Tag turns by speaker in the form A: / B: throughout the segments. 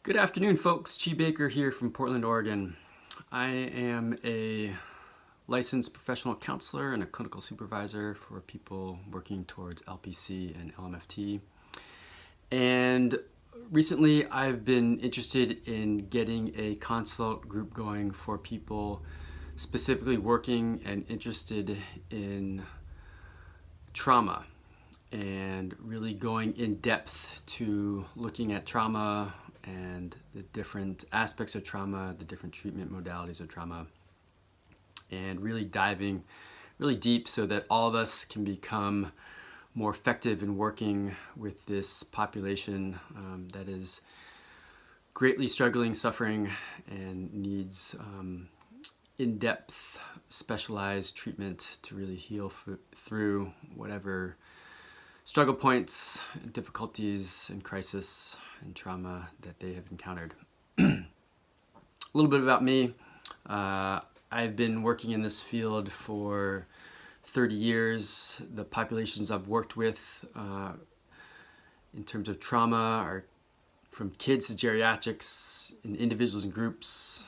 A: Good afternoon, folks. Baker here from Portland, Oregon. I am a licensed professional counselor and a clinical supervisor for people working towards LPC and LMFT. And recently I've been interested in getting a consult group going for people specifically working and interested in trauma and really going in depth to looking at trauma and the different aspects of trauma, the different treatment modalities of trauma, and really diving really deep so that all of us can become more effective in working with this population that is greatly struggling, suffering, and needs in-depth, specialized treatment to really heal through whatever struggle points, difficulties, and crisis and trauma that they have encountered. A little bit about me. I've been working in this field for 30 years. The populations I've worked with in terms of trauma are from kids to geriatrics, in individuals and groups,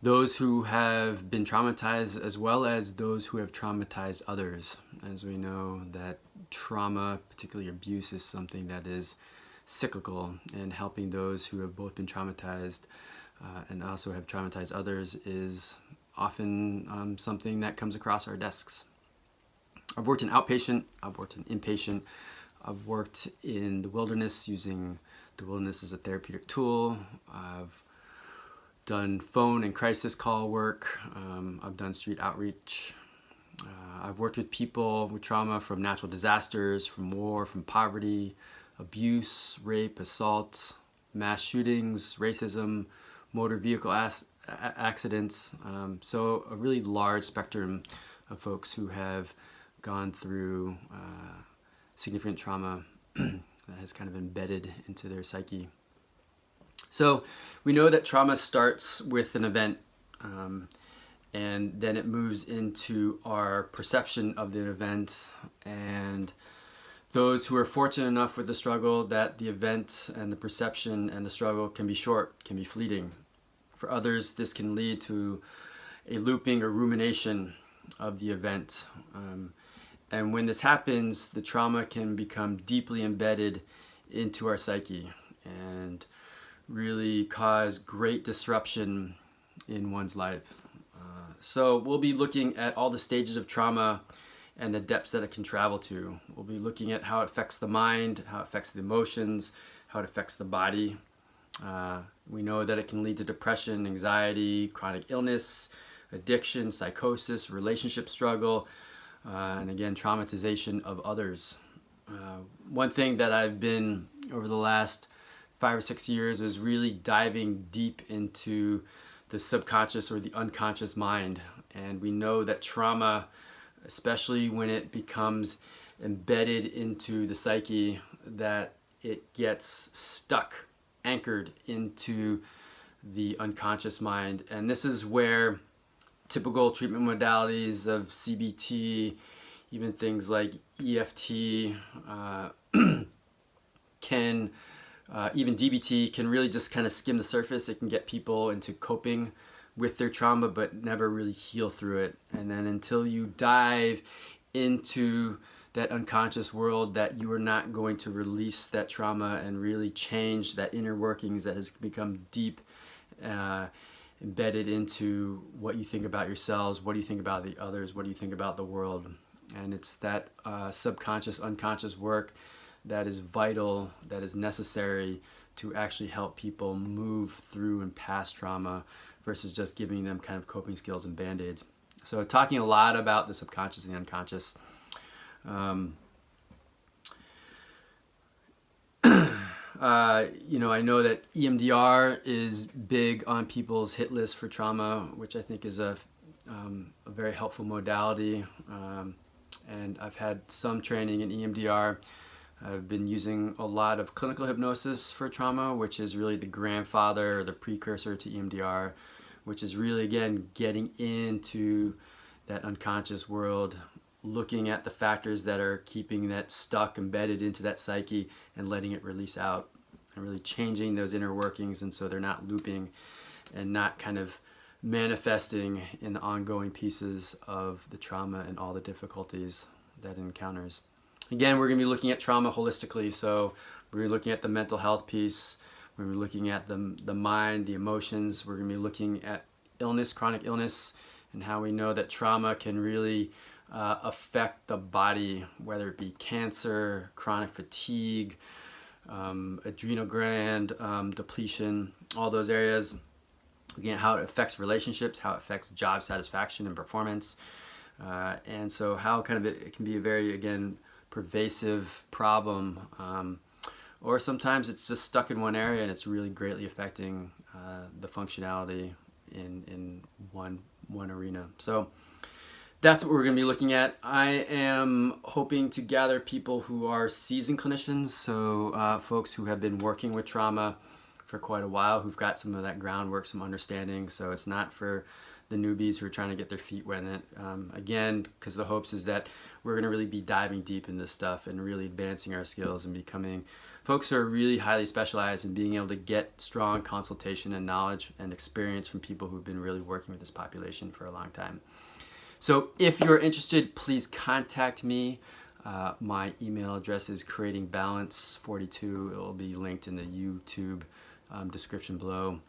A: those who have been traumatized as well as those who have traumatized others. As we know that trauma, particularly abuse, is something that is cyclical, and helping those who have both been traumatized and also have traumatized others is often something that comes across our desks. I've worked in outpatient, I've worked in inpatient, I've worked in the wilderness using the wilderness as a therapeutic tool. I've done phone and crisis call work. I've done street outreach. I've worked with people with trauma from natural disasters, from war, from poverty, abuse, rape, assault, mass shootings, racism, motor vehicle accidents. So a really large spectrum of folks who have gone through significant trauma that has kind of embedded into their psyche. So we know that trauma starts with an event, and then it moves into our perception of the event. And those who are fortunate enough with the struggle, that the event and the perception and the struggle can be short, can be fleeting. For others, this can lead to a looping or rumination of the event. And when this happens, the trauma can become deeply embedded into our psyche and really cause great disruption in one's life. So we'll be looking at all the stages of trauma and the depths that it can travel to. We'll be looking at how it affects the mind, how it affects the emotions, how it affects the body. We know that it can lead to depression, anxiety, chronic illness, addiction, psychosis, relationship struggle, and again, traumatization of others. One thing that I've been over the last 5 or 6 years is really diving deep into the subconscious or the unconscious mind. And we know that trauma, especially when it becomes embedded into the psyche, that it gets stuck, anchored into the unconscious mind. And this is where typical treatment modalities of CBT, even things like EFT, can even DBT can really just kind of skim the surface. It can get people into coping with their trauma, but never really heal through it. And then until you dive into that unconscious world, that you are not going to release that trauma and really change that inner workings that has become deep, embedded into what you think about yourselves, what do you think about the others, what do you think about the world. And it's that subconscious, unconscious work that is vital, that is necessary to actually help people move through and past trauma versus just giving them kind of coping skills and band-aids. So talking a lot about the subconscious and the unconscious. I know that EMDR is big on people's hit list for trauma, which I think is a very helpful modality. And I've had some training in EMDR. I've been using a lot of clinical hypnosis for trauma, which is really the grandfather or the precursor to EMDR, which is really, again, getting into that unconscious world, looking at the factors that are keeping that stuck, embedded into that psyche, and letting it release out. and really changing those inner workings, and so they're not looping and not kind of manifesting in the ongoing pieces of the trauma and all the difficulties that it encounters. Again, we're going to be looking at trauma holistically, so we're going to be looking at the mental health piece, we're going to be looking at the mind, the emotions, we're going to be looking at illness, chronic illness, and how we know that trauma can really affect the body, whether it be cancer, chronic fatigue, adrenal gland depletion, all those areas. Again, how it affects relationships, how it affects job satisfaction and performance, and so how kind of it can be a very, again, pervasive problem, or sometimes it's just stuck in one area and it's really greatly affecting the functionality in one arena. So that's what we're going to be looking at. I am hoping to gather people who are seasoned clinicians, so folks who have been working with trauma for quite a while, who've got some of that groundwork, some understanding. So it's not for the newbies who are trying to get their feet wet in it. Again, because the hopes is that we're going to really be diving deep in this stuff and really advancing our skills and becoming folks who are really highly specialized in being able to get strong consultation and knowledge and experience from people who've been really working with this population for a long time. So if you're interested, please contact me. My email address is creatingbalance42. It will be linked in the YouTube description below,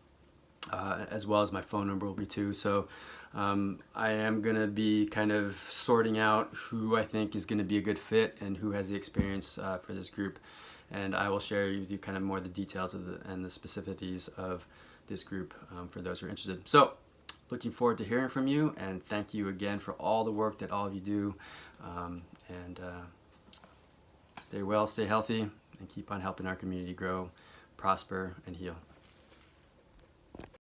A: as well as my phone number will be too. So I am going to be kind of sorting out who I think is going to be a good fit and who has the experience for this group. And I will share with you kind of more the details of and the specificities of this group for those who are interested. So looking forward to hearing from you, and thank you again for all the work that all of you do. And stay well, stay healthy, and keep on helping our community grow, prosper, and heal.